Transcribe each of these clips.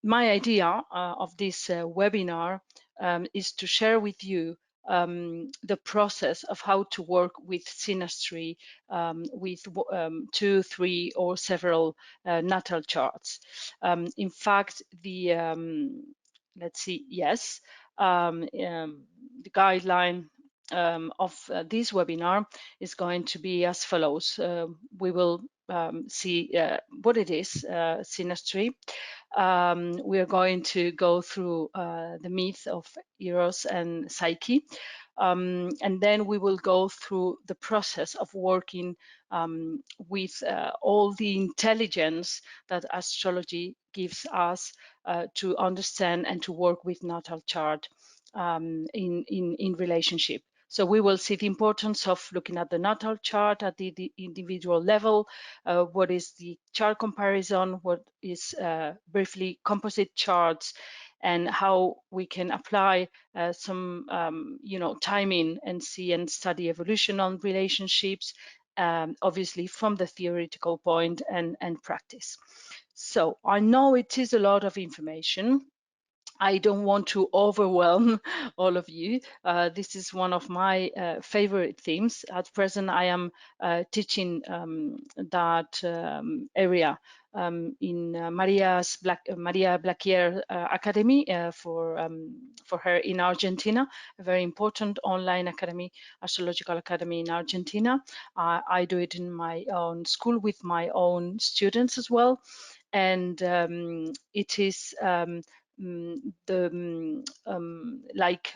My idea of this webinar is to share with you the process of how to work with Synastry with 2, 3, or several natal charts. In fact, the let's see, yes, the guideline of this webinar is going to be as follows. We will see what it is, Synastry. We are going to go through the myth of Eros and Psyche. And then we will go through the process of working with all the intelligence that astrology gives us to understand and to work with natal chart in relationship. So we will see the importance of looking at the natal chart at the individual level, what is the chart comparison, what is briefly composite charts, and how we can apply some timing and see and study evolution on relationships, obviously from the theoretical point and practice. So I know it is a lot of information. I don't want to overwhelm all of you. This is one of my favorite themes. At present, I am teaching that area in Maria Blackier Academy for her in Argentina, a very important online academy, astrological academy in Argentina. I do it in my own school with my own students as well, and it is like,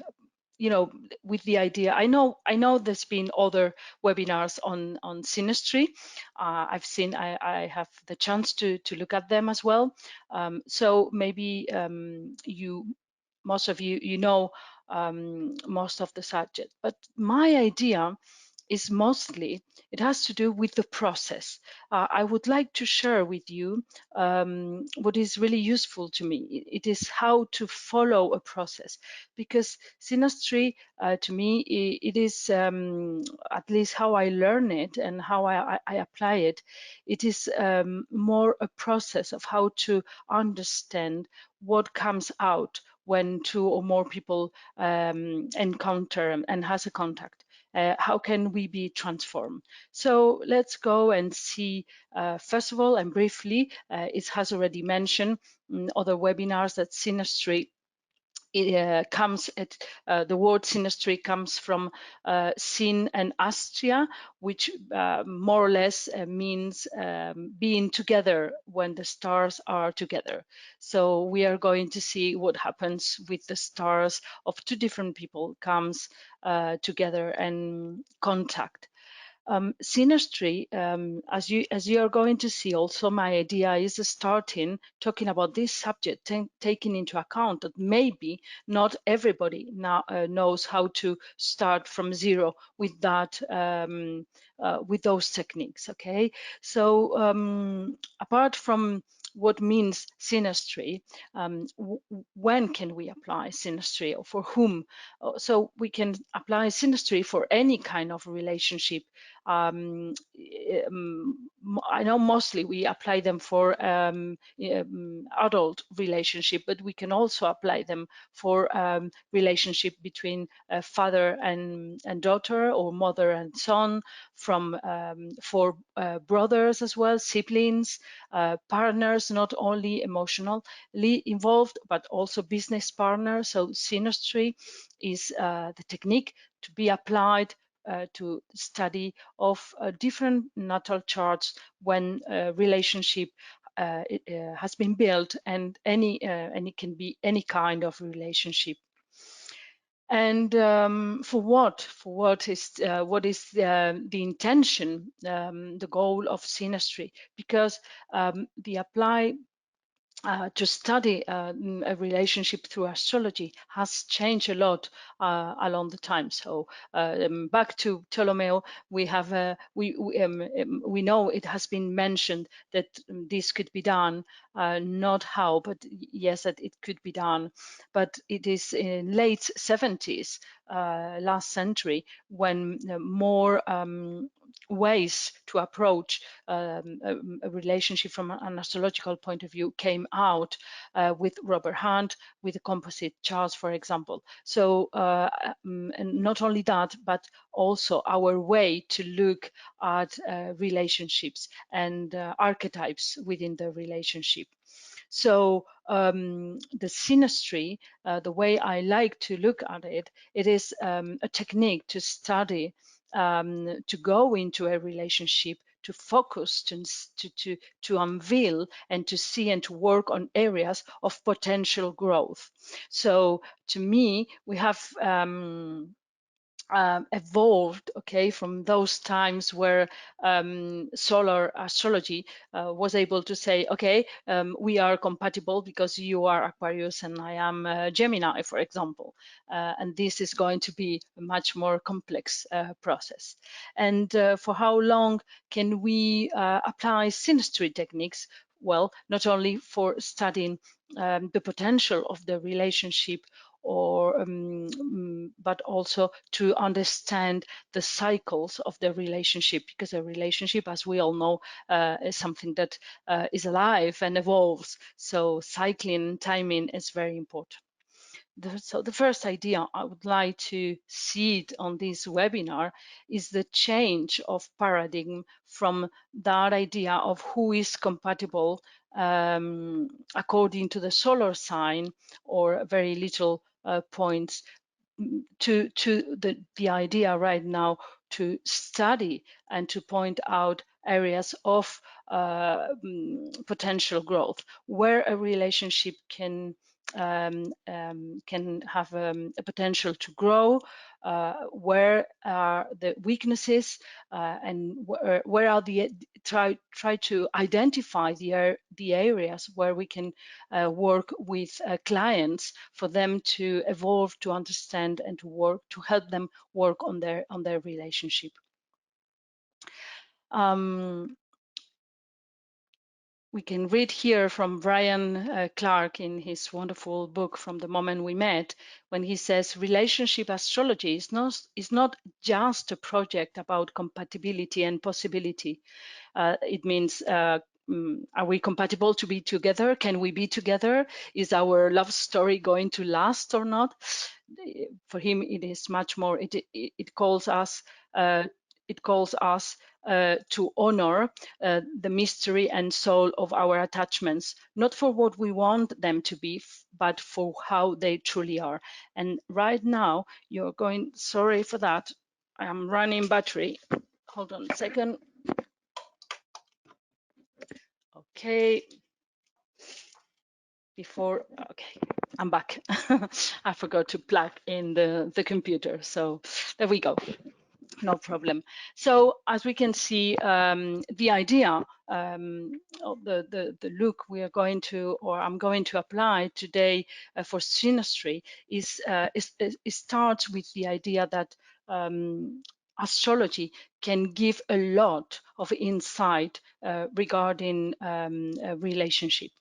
you know, with the idea, I know there's been other webinars on Synastry. I have the chance to look at them as well. So maybe most of you know most of the subject, but my idea is mostly, it has to do with the process. I would like to share with you what is really useful to me. It is how to follow a process, because Synastry, to me, it is, at least how I learn it and how I apply it, it is more a process of how to understand what comes out when 2 or more people encounter and has a contact. How can we be transformed? So let's go and see, first of all, and briefly, it has already mentioned other webinars that Synastry, it comes at the word Synastry comes from Syn and Astria, which more or less means being together when the stars are together. So we are going to see what happens with the stars of 2 different people comes together and contact. Synastry, as you are going to see, also my idea is starting talking about this subject, taking into account that maybe not everybody now knows how to start from zero with that, with those techniques. Okay, so apart from what means Synastry, when can we apply Synastry, or for whom? So we can apply Synastry for any kind of relationship. I know mostly we apply them for adult relationship, but we can also apply them for relationship between father and daughter, or mother and son, from for brothers as well, siblings, partners, not only emotionally involved, but also business partners. So Synastry is the technique to be applied to study of different natal charts when a relationship has been built, and it can be any kind of relationship. And for what is the intention, the goal of Synastry? Because the apply to study a relationship through astrology has changed a lot along the time. So back to Ptolemy, we have we know it has been mentioned that this could be done, not how, but yes, that it could be done. But it is in late 70s, last century, when more ways to approach a relationship from an astrological point of view came out with Robert Hunt, with the composite charts, for example. So and not only that, but also our way to look at relationships and archetypes within the relationship. So the synastry, the way I like to look at it, it is a technique to study, to go into a relationship, to focus, to unveil and to see and to work on areas of potential growth. So to me, we have evolved, okay, from those times where solar astrology was able to say, okay, we are compatible because you are Aquarius and I am Gemini, for example, and this is going to be a much more complex process. And for how long can we apply synastry techniques? Well, not only for studying the potential of the relationship, or but also to understand the cycles of the relationship, because a relationship, as we all know, is something that is alive and evolves. So cycling, timing is very important. So the first idea I would like to see on this webinar is the change of paradigm from that idea of who is compatible according to the solar sign or very little points, to the idea right now to study and to point out areas of potential growth where a relationship can have a potential to grow, where are the weaknesses, and where are the try to identify the areas where we can work with clients for them to evolve, to understand, and to work to help them work on their relationship. We can read here from Brian Clark in his wonderful book From the Moment We Met, when he says relationship astrology is not just a project about compatibility and possibility. It means are we compatible to be together? Can we be together? Is our love story going to last or not? For him, it is much more. It calls us. It calls us to honor the mystery and soul of our attachments, not for what we want them to be, but for how they truly are. And right now, you're going. Sorry for that. I'm running battery. Hold on a second. Okay. Okay, I'm back. I forgot to plug in the computer. So there we go. No problem. So as we can see, the idea of the look we are going to, or I'm going to apply today for synastry is it starts with the idea that astrology can give a lot of insight regarding a relationship.